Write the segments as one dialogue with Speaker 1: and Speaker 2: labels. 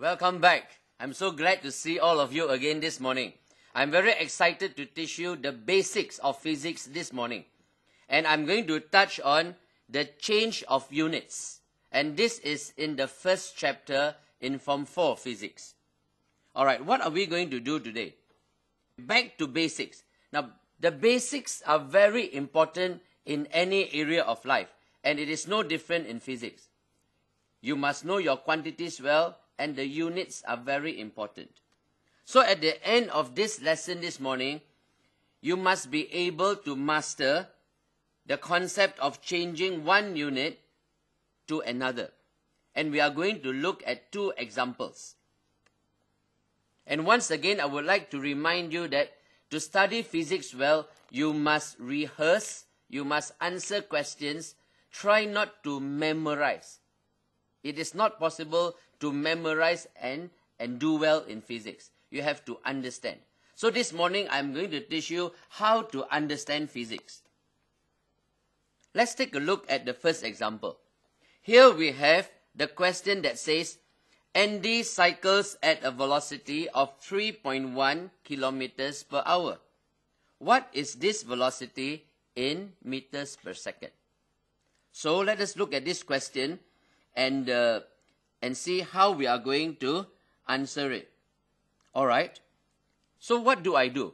Speaker 1: Welcome back. I'm so glad to see all of you again this morning. I'm very excited to teach you the basics of physics this morning. And I'm going to touch on the change of units. And this is in the first chapter in Form 4 Physics. Alright, what are we going to do today? Back to basics. Now, the basics are very important in any area of life. And it is no different in physics. You must know your quantities well, and the units are very important. So at the end of this lesson this morning, you must be able to master the concept of changing one unit to another. And we are going to look at two examples. And once again, I would like to remind you that to study physics well, you must rehearse, you must answer questions, try not to memorize. It is not possible to memorize and do well in physics. You have to understand. So this morning, I'm going to teach you how to understand physics. Let's take a look at the first example. Here we have the question that says, Andy cycles at a velocity of 3.1 kilometers per hour. What is this velocity in meters per second? So let us look at this question and see how we are going to answer it. Alright, so what do I do?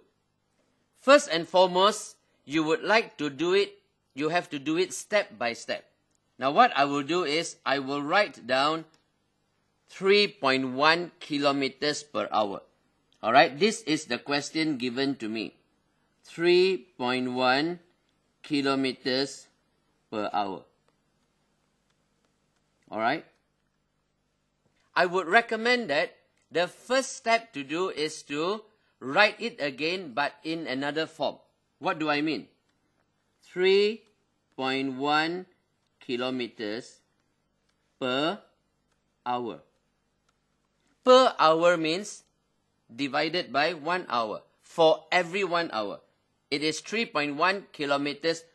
Speaker 1: First and foremost, you would like to do it, you have to do it step by step. Now what I will do is, I will write down 3.1 kilometers per hour. Alright, this is the question given to me. 3.1 kilometers per hour. Alright. I would recommend that the first step to do is to write it again but in another form. What do I mean? 3.1 kilometers per hour. Per hour means divided by 1 hour. For every 1 hour. It is 3.1 kilometers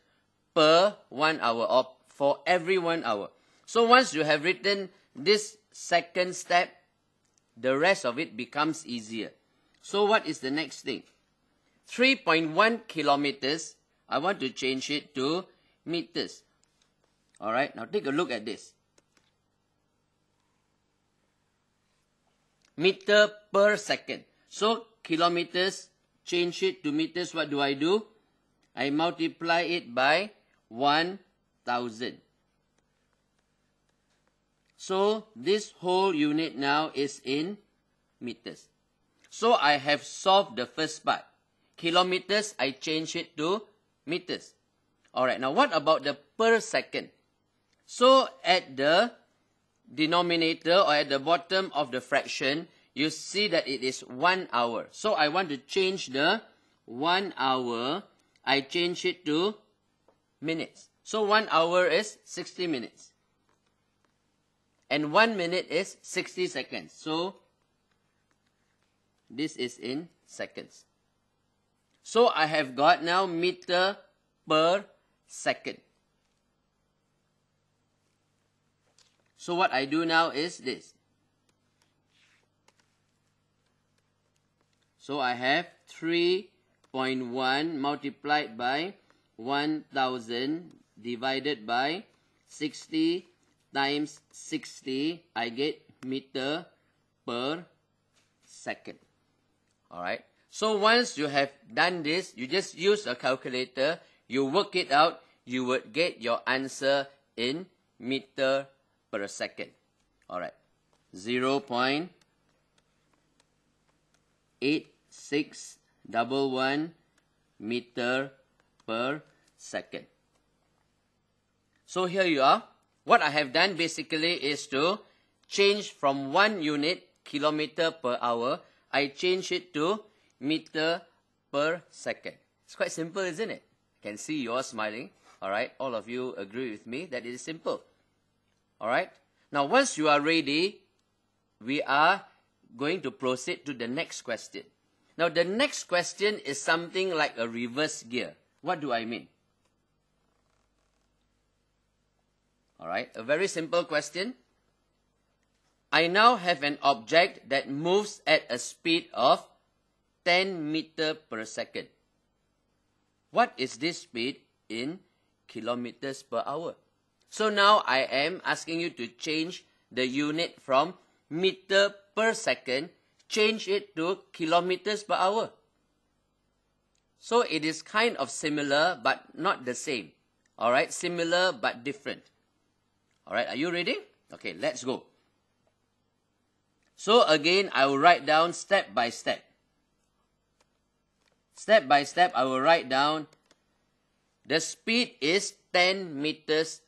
Speaker 1: per 1 hour, or for every 1 hour. So once you have written this second step, the rest of it becomes easier. So what is the next thing? 3.1 kilometers, I want to change it to meters. Alright, now take a look at this. Meter per second. So kilometers, change it to meters, what do? I multiply it by 1000. So this whole unit now is in meters. So I have solved the first part. Kilometers, I change it to meters. Alright, now what about the per second? So at the denominator or at the bottom of the fraction, you see that it is 1 hour. So I want to change the 1 hour, I change it to minutes. So 1 hour is 60 minutes. And 1 minute is 60 seconds. So this is in seconds. So I have got now meter per second. So what I do now is this. So I have 3.1 multiplied by 1000 divided by 60 times 60, I get meter per second. Alright. So once you have done this, you just use a calculator, you work it out, you would get your answer in meter per second. Alright. 0.8611 meter per second. So here you are. What I have done basically is to change from 1 unit, kilometer per hour, I change it to meter per second. It's quite simple, isn't it? I can see you're smiling. Alright, all of you agree with me that it is simple. Alright, now once you are ready, we are going to proceed to the next question. Now the next question is something like a reverse gear. What do I mean? Alright, a very simple question. I now have an object that moves at a speed of 10 meters per second. What is this speed in kilometers per hour? So now I am asking you to change the unit from meter per second, change it to kilometers per hour. So it is kind of similar but not the same. Alright, similar but different. Alright, are you ready? Okay, let's go. So again, I will write down step by step. Step by step, I will write down the speed is 10 meters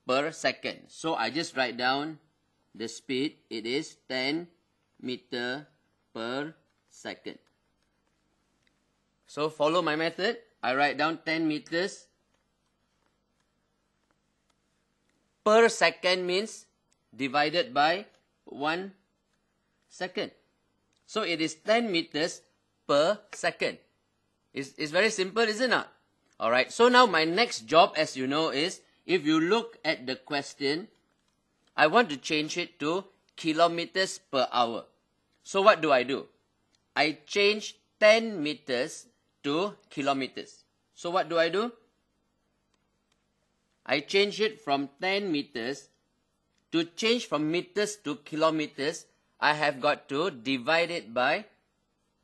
Speaker 1: per second. So I just write down the speed. It is 10 meters per second. So follow my method. I write down 10 meters per second means divided by 1 second. So it is 10 meters per second. It's very simple, isn't it? Alright, so now my next job, as you know, is if you look at the question, I want to change it to kilometers per hour. So what do? I change 10 meters to kilometers. So what do? I change it from 10 meters. To change from meters to kilometers, I have got to divide it by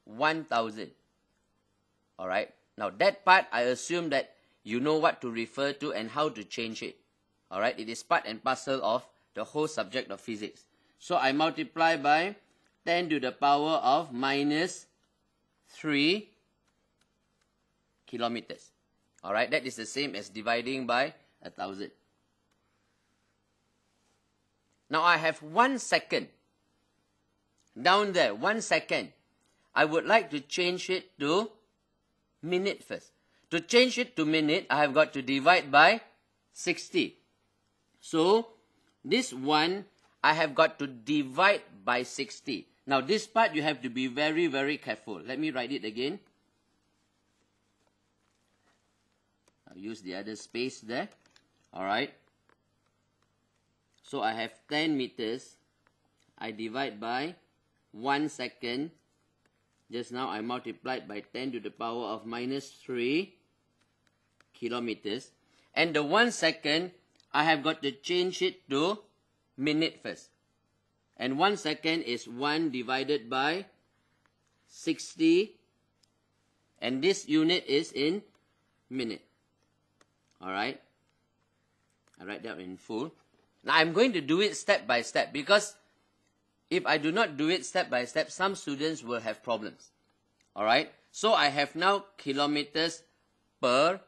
Speaker 1: 1000. Alright, now that part I assume that you know what to refer to and how to change it. Alright, it is part and parcel of the whole subject of physics. So I multiply by 10 to the power of minus 3 kilometers. Alright, that is the same as dividing by 1000. Now I have 1 second. Down there, 1 second. I would like to change it to minute first. To change it to minute, I have got to divide by 60. So, this one, I have got to divide by 60. Now, this part, you have to be very, very careful. Let me write it again. I'll use the other space there. Alright. So, I have 10 meters. I divide by 1 second. Just now I multiplied by 10 to the power of minus 3 kilometers. And the 1 second, I have got to change it to minute first. And 1 second is 1 divided by 60. And this unit is in minute. Alright. I write that in full. Now I'm going to do it step by step because if I do not do it step by step, some students will have problems. Alright, so I have now kilometers per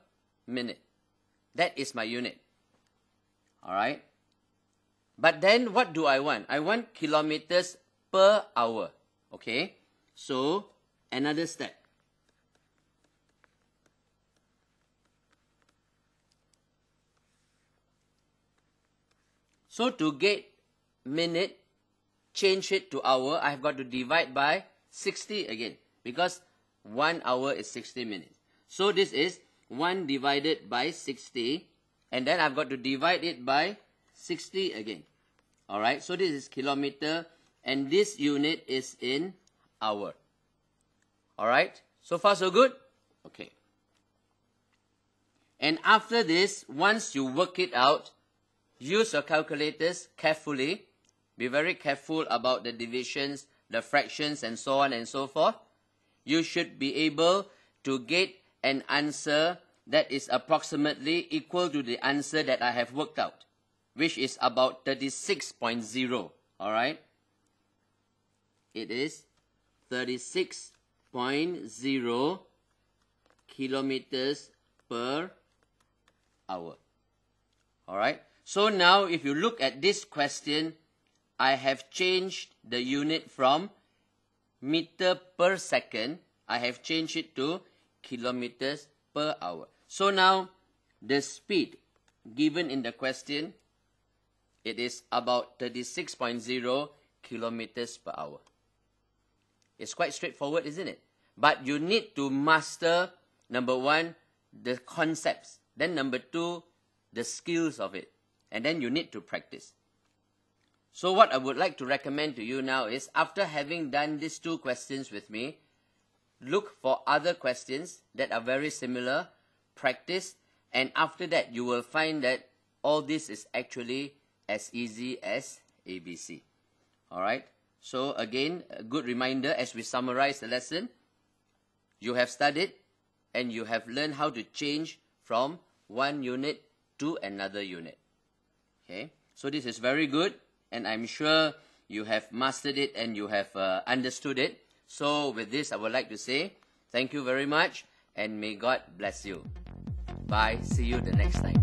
Speaker 1: minute. That is my unit. Alright, but then what do I want? I want kilometers per hour. Okay, so another step. So to get minute, change it to hour, I have got to divide by 60 again. Because 1 hour is 60 minutes. So this is 1 divided by 60. And then I've got to divide it by 60 again. Alright, so this is kilometer. And this unit is in hour. Alright, so far so good? Okay. And after this, once you work it out, use your calculators carefully. Be very careful about the divisions, the fractions, and so on and so forth. You should be able to get an answer that is approximately equal to the answer that I have worked out, which is about 36.0. Alright? It is 36.0 kilometers per hour. Alright? So now if you look at this question, I have changed the unit from meter per second. I have changed it to kilometers per hour. So now the speed given in the question, it is about 36.0 kilometers per hour. It's quite straightforward, isn't it? But you need to master, number one, the concepts. Then number two, the skills of it. And then you need to practice. So what I would like to recommend to you now is, after having done these 2 questions with me, look for other questions that are very similar, practice, and after that you will find that all this is actually as easy as ABC. Alright, so again, a good reminder as we summarize the lesson. You have studied and you have learned how to change from one unit to another unit. Okay, so this is very good, and I'm sure you have mastered it and you have understood it. So with this, I would like to say thank you very much and may God bless you. Bye. See you the next time.